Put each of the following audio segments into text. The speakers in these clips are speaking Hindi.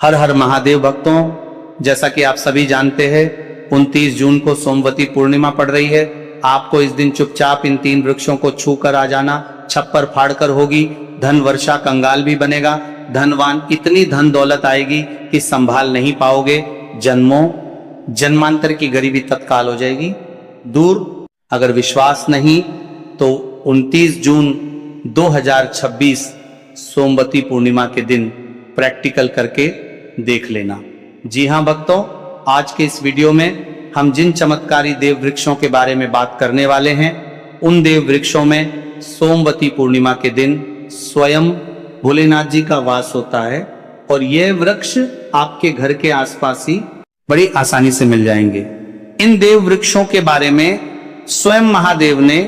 हर हर महादेव भक्तों, जैसा कि आप सभी जानते हैं 29 जून को सोमवती पूर्णिमा पड़ रही है। आपको इस दिन चुपचाप इन 3 वृक्षों को छू कर आ जाना। छप्पर फाड़कर होगी, धन वर्षा कंगाल भी बनेगा। धनवान इतनी धन दौलत आएगी कि संभाल नहीं पाओगे। जन्मों जन्मांतर की गरीबी तत्काल हो जाएगी दूर। अगर विश्वास नहीं तो 29 जून 2026 सोमवती पूर्णिमा के दिन प्रैक्टिकल करके देख लेना। जी हाँ भक्तों, आज के इस वीडियो में हम जिन चमत्कारी देव वृक्षों के बारे में बात करने वाले हैं, उन देव वृक्षों में सोमवती पूर्णिमा के दिन स्वयं भोलेनाथ जी का वास होता है और यह वृक्ष आपके घर के आसपास ही बड़ी आसानी से मिल जाएंगे। इन देव वृक्षों के बारे में स्वयं महादेव ने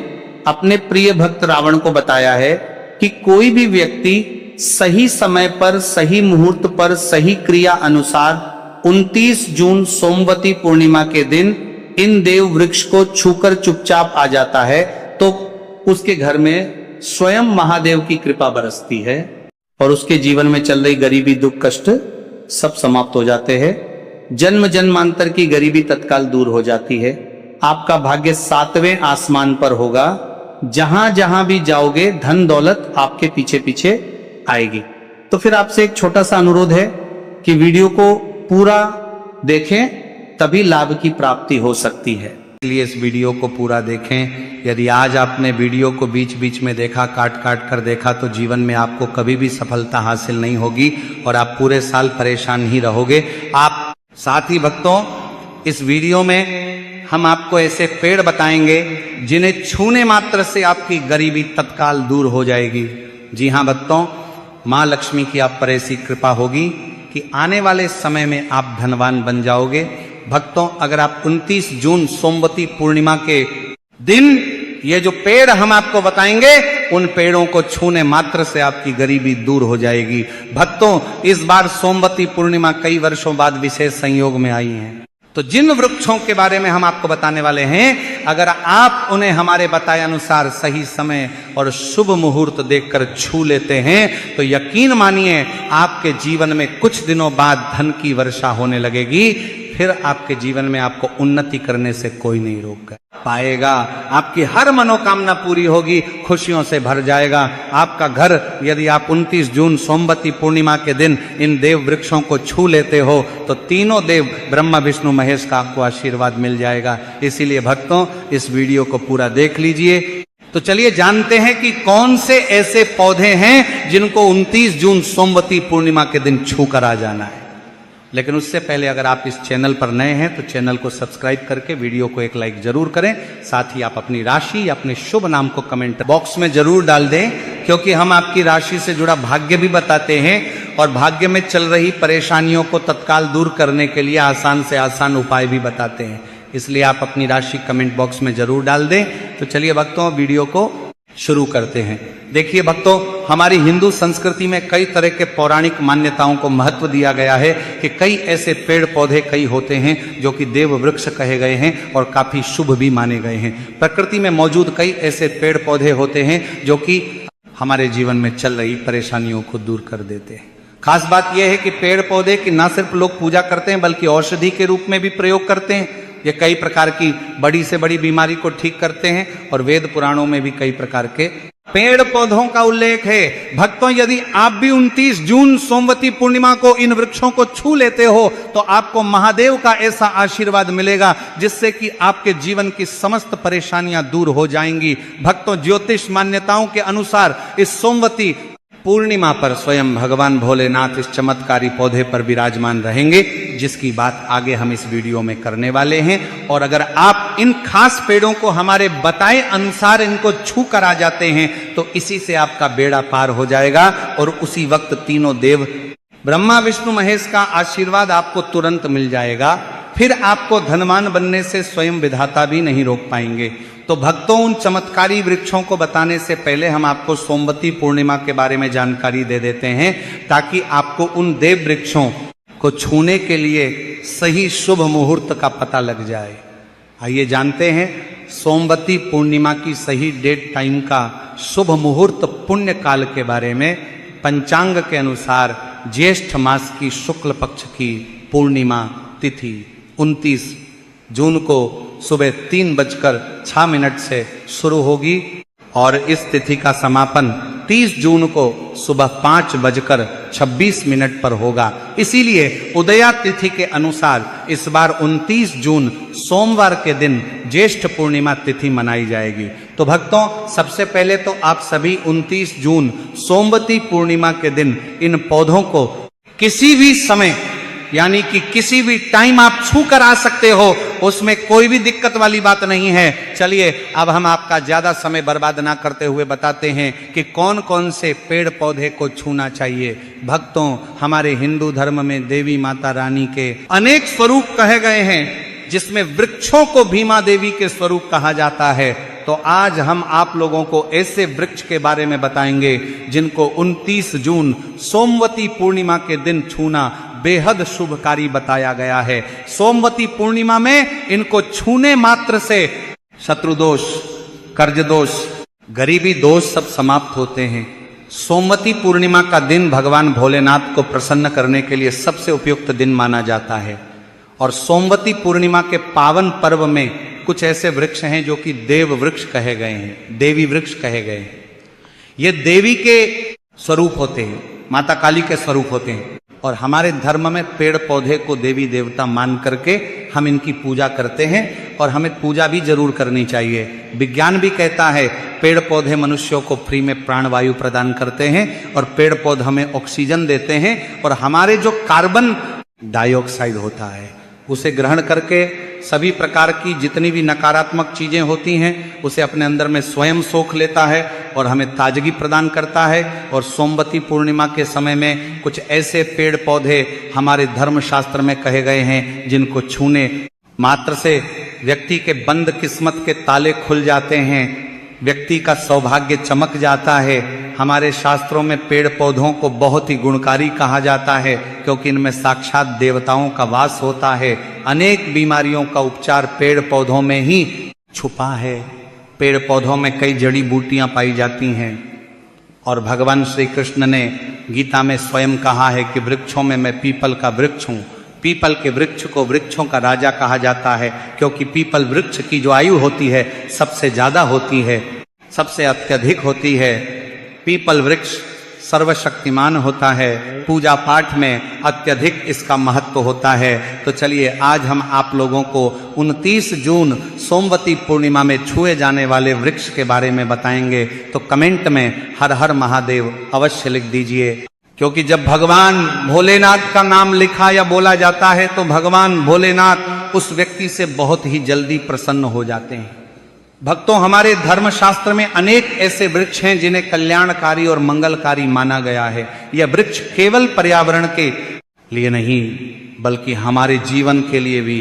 अपने प्रिय भक्त रावण को बताया है कि कोई भी व्यक्ति सही समय पर, सही मुहूर्त पर, सही क्रिया अनुसार 29 जून सोमवती पूर्णिमा के दिन इन देव वृक्ष को छूकर चुपचाप आ जाता है तो उसके घर में स्वयं महादेव की कृपा बरसती है और उसके जीवन में चल रही गरीबी, दुख, कष्ट सब समाप्त हो जाते हैं। जन्म जन्मांतर की गरीबी तत्काल दूर हो जाती है। आपका भाग्य 7वें आसमान पर होगा। जहां जहां भी जाओगे धन दौलत आपके पीछे पीछे आएगी। तो फिर आपसे एक छोटा सा अनुरोध है कि वीडियो को पूरा देखें, तभी लाभ की प्राप्ति हो सकती है। इसलिए इस वीडियो को पूरा देखें। यदि आज आपने वीडियो को बीच बीच में देखा, काट काट कर देखा, तो जीवन में आपको कभी भी सफलता हासिल नहीं होगी और आप पूरे साल परेशान ही रहोगे। आप साथ ही भक्तों, इस वीडियो में हम आपको ऐसे पेड़ बताएंगे जिन्हें छूने मात्र से आपकी गरीबी तत्काल दूर हो जाएगी। जी हाँ भक्तों, माँ लक्ष्मी की आप पर ऐसी कृपा होगी कि आने वाले समय में आप धनवान बन जाओगे। भक्तों, अगर आप 29 जून सोमवती पूर्णिमा के दिन ये जो पेड़ हम आपको बताएंगे, उन पेड़ों को छूने मात्र से आपकी गरीबी दूर हो जाएगी। भक्तों, इस बार सोमवती पूर्णिमा कई वर्षों बाद विशेष संयोग में आई है। तो जिन वृक्षों के बारे में हम आपको बताने वाले हैं, अगर आप उन्हें हमारे बताए अनुसार सही समय और शुभ मुहूर्त देखकर छू लेते हैं तो यकीन मानिए आपके जीवन में कुछ दिनों बाद धन की वर्षा होने लगेगी। फिर आपके जीवन में आपको उन्नति करने से कोई नहीं रोक पाएगा। आपकी हर मनोकामना पूरी होगी, खुशियों से भर जाएगा आपका घर। यदि आप 29 जून सोमवती पूर्णिमा के दिन इन देव वृक्षों को छू लेते हो तो तीनों देव ब्रह्मा विष्णु महेश का आपको आशीर्वाद मिल जाएगा। इसीलिए भक्तों, इस वीडियो को पूरा देख लीजिए। तो चलिए जानते हैं कि कौन से ऐसे पौधे हैं जिनको 29 जून सोमवती पूर्णिमा के दिन छू कर आ जाना है। लेकिन उससे पहले अगर आप इस चैनल पर नए हैं तो चैनल को सब्सक्राइब करके वीडियो को एक लाइक जरूर करें। साथ ही आप अपनी राशि या अपने शुभ नाम को कमेंट बॉक्स में जरूर डाल दें, क्योंकि हम आपकी राशि से जुड़ा भाग्य भी बताते हैं और भाग्य में चल रही परेशानियों को तत्काल दूर करने के लिए आसान से आसान उपाय भी बताते हैं। इसलिए आप अपनी राशि कमेंट बॉक्स में जरूर डाल दें। तो चलिए भक्तों, वीडियो को शुरू करते हैं। देखिए भक्तों, हमारी हिंदू संस्कृति में कई तरह के पौराणिक मान्यताओं को महत्व दिया गया है कि कई ऐसे पेड़ पौधे कई होते हैं जो कि देव वृक्ष कहे गए हैं और काफी शुभ भी माने गए हैं। प्रकृति में मौजूद कई ऐसे पेड़ पौधे होते हैं जो कि हमारे जीवन में चल रही परेशानियों को दूर कर देते हैं। खास बात यह है कि पेड़ पौधे की न सिर्फ लोग पूजा करते हैं बल्कि औषधि के रूप में भी प्रयोग करते हैं। ये कई प्रकार की बड़ी से बड़ी बीमारी को ठीक करते हैं और वेद पुराणों में भी कई प्रकार के पेड़ पौधों का उल्लेख है। भक्तों, यदि आप भी 29 जून सोमवती पूर्णिमा को इन वृक्षों को छू लेते हो तो आपको महादेव का ऐसा आशीर्वाद मिलेगा जिससे कि आपके जीवन की समस्त परेशानियां दूर हो जाएंगी। भक्तों, ज्योतिष मान्यताओं के अनुसार इस सोमवती पूर्णिमा पर स्वयं भगवान भोलेनाथ इस चमत्कारी पौधे पर विराजमान रहेंगे, जिसकी बात आगे हम इस वीडियो में करने वाले हैं। और अगर आप इन खास पेड़ों को हमारे बताए अनुसार इनको छू कर आ जाते हैं तो इसी से आपका बेड़ा पार हो जाएगा और उसी वक्त तीनों देव ब्रह्मा विष्णु महेश का आशीर्वाद आपको तुरंत मिल जाएगा। फिर आपको धनवान बनने से स्वयं विधाता भी नहीं रोक पाएंगे। तो भक्तों, उन चमत्कारी वृक्षों को बताने से पहले हम आपको सोमवती पूर्णिमा के बारे में जानकारी दे देते हैं ताकि आपको उन देव वृक्षों को छूने के लिए सही शुभ मुहूर्त का पता लग जाए। आइए जानते हैं सोमवती पूर्णिमा की सही डेट टाइम का शुभ मुहूर्त पुण्य काल के बारे में। पंचांग के अनुसार ज्येष्ठ मास की शुक्ल पक्ष की पूर्णिमा तिथि 29 जून को सुबह 3:06 से शुरू होगी और इस तिथि का समापन 30 जून को सुबह 5:26 पर होगा। इसीलिए उदया तिथि के अनुसार इस बार 29 जून सोमवार के दिन ज्येष्ठ पूर्णिमा तिथि मनाई जाएगी। तो भक्तों, सबसे पहले तो आप सभी 29 जून सोमवती पूर्णिमा के दिन इन पौधों को किसी भी समय यानी कि किसी भी टाइम आप छू कर आ सकते हो, उसमें कोई भी दिक्कत वाली बात नहीं है। चलिए अब हम आपका ज्यादा समय बर्बाद ना करते हुए बताते हैं कि कौन कौन से पेड़ पौधे को छूना चाहिए। भक्तों, हमारे हिंदू धर्म में देवी माता रानी के अनेक स्वरूप कहे गए हैं, जिसमें वृक्षों को भीमा देवी के स्वरूप कहा जाता है। तो आज हम आप लोगों को ऐसे वृक्ष के बारे में बताएंगे जिनको 29 जून सोमवती पूर्णिमा के दिन छूना बेहद शुभकारी बताया गया है। सोमवती पूर्णिमा में इनको छूने मात्र से शत्रु दोष, कर्ज दोष, गरीबी दोष सब समाप्त होते हैं। सोमवती पूर्णिमा का दिन भगवान भोलेनाथ को प्रसन्न करने के लिए सबसे उपयुक्त दिन माना जाता है। और सोमवती पूर्णिमा के पावन पर्व में कुछ ऐसे वृक्ष हैं जो कि देव वृक्ष कहे गए हैं, देवी वृक्ष कहे गए हैं। ये देवी के स्वरूप होते हैं, माता काली के स्वरूप होते हैं। और हमारे धर्म में पेड़ पौधे को देवी देवता मान करके हम इनकी पूजा करते हैं और हमें पूजा भी जरूर करनी चाहिए। विज्ञान भी कहता है पेड़ पौधे मनुष्यों को फ्री में प्राणवायु प्रदान करते हैं और पेड़ पौधे हमें ऑक्सीजन देते हैं और हमारे जो कार्बन डाइऑक्साइड होता है उसे ग्रहण करके सभी प्रकार की जितनी भी नकारात्मक चीजें होती हैं उसे अपने अंदर में स्वयं सोख लेता है और हमें ताजगी प्रदान करता है। और सोमवती पूर्णिमा के समय में कुछ ऐसे पेड़ पौधे हमारे धर्मशास्त्र में कहे गए हैं जिनको छूने मात्र से व्यक्ति के बंद किस्मत के ताले खुल जाते हैं, व्यक्ति का सौभाग्य चमक जाता है। हमारे शास्त्रों में पेड़ पौधों को बहुत ही गुणकारी कहा जाता है क्योंकि इनमें साक्षात देवताओं का वास होता है। अनेक बीमारियों का उपचार पेड़ पौधों में ही छुपा है। पेड़ पौधों में कई जड़ी बूटियां पाई जाती हैं और भगवान श्री कृष्ण ने गीता में स्वयं कहा है कि वृक्षों में मैं पीपल का वृक्ष हूँ। पीपल के वृक्ष को वृक्षों का राजा कहा जाता है क्योंकि पीपल वृक्ष की जो आयु होती है सबसे ज्यादा होती है, सबसे अत्यधिक होती है। पीपल वृक्ष सर्वशक्तिमान होता है, पूजा पाठ में अत्यधिक इसका महत्व होता है। तो चलिए आज हम आप लोगों को 29 जून सोमवती पूर्णिमा में छुए जाने वाले वृक्ष के बारे में बताएंगे। तो कमेंट में हर हर महादेव अवश्य लिख दीजिए, क्योंकि जब भगवान भोलेनाथ का नाम लिखा या बोला जाता है तो भगवान भोलेनाथ उस व्यक्ति से बहुत ही जल्दी प्रसन्न हो जाते हैं। भक्तों, हमारे धर्मशास्त्र में अनेक ऐसे वृक्ष हैं जिन्हें कल्याणकारी और मंगलकारी माना गया है। यह वृक्ष केवल पर्यावरण के लिए नहीं बल्कि हमारे जीवन के लिए भी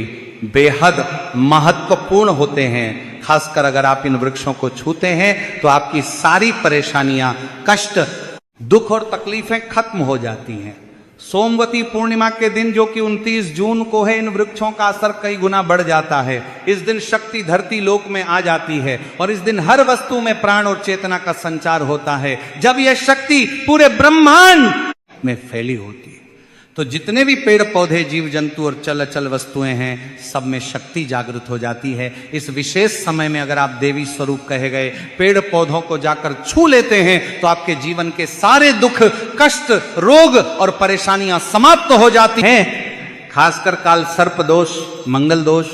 बेहद महत्वपूर्ण होते हैं। खासकर अगर आप इन वृक्षों को छूते हैं तो आपकी सारी परेशानियां, कष्ट, दुख और तकलीफें खत्म हो जाती हैं। सोमवती पूर्णिमा के दिन जो कि 29 जून को है, इन वृक्षों का असर कई गुना बढ़ जाता है। इस दिन शक्ति धरती लोक में आ जाती है और इस दिन हर वस्तु में प्राण और चेतना का संचार होता है। जब यह शक्ति पूरे ब्रह्मांड में फैली होती है तो जितने भी पेड़ पौधे, जीव जंतु और चल अचल वस्तुएं हैं, सब में शक्ति जागृत हो जाती है। इस विशेष समय में अगर आप देवी स्वरूप कहे गए पेड़ पौधों को जाकर छू लेते हैं तो आपके जीवन के सारे दुख, कष्ट, रोग और परेशानियां समाप्त हो जाती हैं। खासकर काल सर्प दोष, मंगल दोष,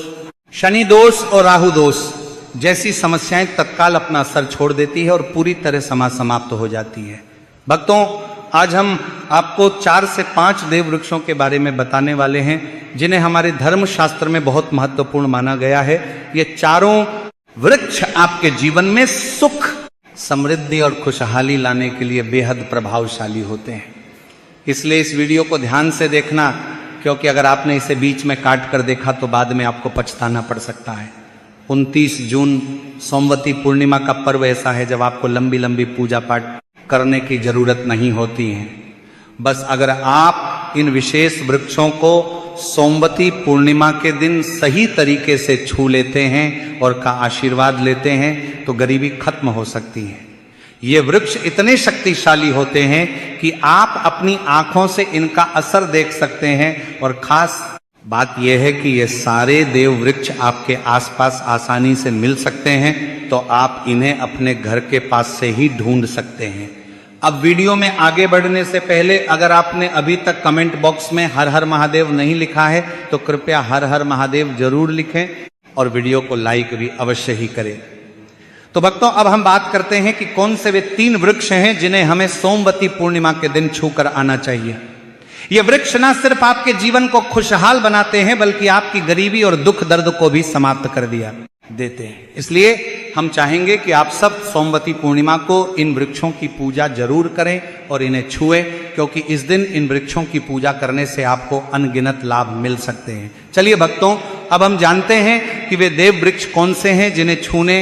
शनि दोष और राहु दोष जैसी समस्याएं तत्काल अपना असर छोड़ देती है और पूरी तरह समाप्त हो जाती है। भक्तों, आज हम आपको 4 से 5 देव वृक्षों के बारे में बताने वाले हैं जिन्हें हमारे धर्म शास्त्र में बहुत महत्वपूर्ण माना गया है। ये चारों वृक्ष आपके जीवन में सुख, समृद्धि और खुशहाली लाने के लिए बेहद प्रभावशाली होते हैं। इसलिए इस वीडियो को ध्यान से देखना, क्योंकि अगर आपने इसे बीच में काट कर देखा तो बाद में आपको पछताना पड़ सकता है। 29 जून सोमवती पूर्णिमा का पर्व ऐसा है जब आपको लंबी लंबी पूजा पाठ करने की जरूरत नहीं होती है। बस अगर आप इन विशेष वृक्षों को सोमवती पूर्णिमा के दिन सही तरीके से छू लेते हैं और का आशीर्वाद लेते हैं तो गरीबी खत्म हो सकती है। ये वृक्ष इतने शक्तिशाली होते हैं कि आप अपनी आंखों से इनका असर देख सकते हैं। और खास बात यह है कि ये सारे देव वृक्ष आपके आसपास आसानी से मिल सकते हैं, तो आप इन्हें अपने घर के पास से ही ढूंढ सकते हैं। अब वीडियो में आगे बढ़ने से पहले अगर आपने अभी तक कमेंट बॉक्स में हर हर महादेव नहीं लिखा है तो कृपया हर हर महादेव जरूर लिखें और वीडियो को लाइक भी अवश्य ही करें। तो भक्तों, अब हम बात करते हैं कि कौन से वे 3 वृक्ष हैं जिन्हें हमें सोमवती पूर्णिमा के दिन छूकर आना चाहिए। ये वृक्ष ना सिर्फ आपके जीवन को खुशहाल बनाते हैं बल्कि आपकी गरीबी और दुख दर्द को भी समाप्त कर देते हैं। इसलिए हम चाहेंगे कि आप सब सोमवती पूर्णिमा को इन वृक्षों की पूजा जरूर करें और इन्हें छुएं, क्योंकि इस दिन इन वृक्षों की पूजा करने से आपको अनगिनत लाभ मिल सकते हैं। चलिए भक्तों, अब हम जानते हैं कि वे देव वृक्ष कौन से हैं जिन्हें छूने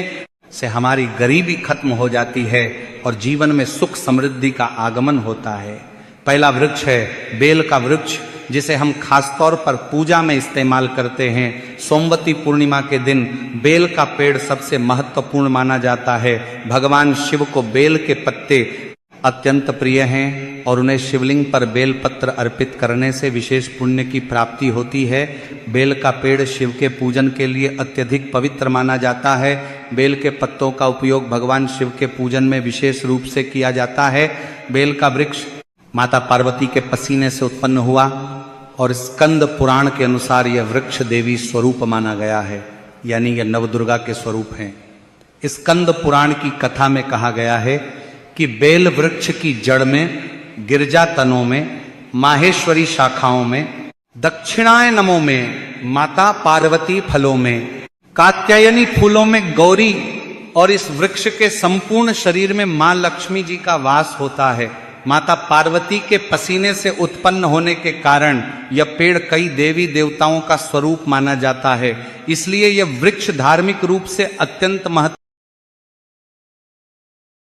से हमारी गरीबी खत्म हो जाती है और जीवन में सुख समृद्धि का आगमन होता है। पहला वृक्ष है बेल का वृक्ष, जिसे हम खासतौर पर पूजा में इस्तेमाल करते हैं। सोमवती पूर्णिमा के दिन बेल का पेड़ सबसे महत्वपूर्ण माना जाता है। भगवान शिव को बेल के पत्ते अत्यंत प्रिय हैं और उन्हें शिवलिंग पर बेल पत्र अर्पित करने से विशेष पुण्य की प्राप्ति होती है। बेल का पेड़ शिव के पूजन के लिए अत्यधिक पवित्र माना जाता है। बेल के पत्तों का उपयोग भगवान शिव के पूजन में विशेष रूप से किया जाता है। बेल का वृक्ष माता पार्वती के पसीने से उत्पन्न हुआ और स्कंद पुराण के अनुसार यह वृक्ष देवी स्वरूप माना गया है, यानी यह नवदुर्गा के स्वरूप हैं। स्कंद पुराण की कथा में कहा गया है कि बेल वृक्ष की जड़ में, गिरजा तनों में, माहेश्वरी शाखाओं में, दक्षिणायनमों में, माता पार्वती फलों में, कात्यायनी फूलों में गौरी और इस वृक्ष के संपूर्ण शरीर में मां लक्ष्मी जी का वास होता है। माता पार्वती के पसीने से उत्पन्न होने के कारण यह पेड़ कई देवी देवताओं का स्वरूप माना जाता है। इसलिए यह वृक्ष धार्मिक रूप से अत्यंत महत्व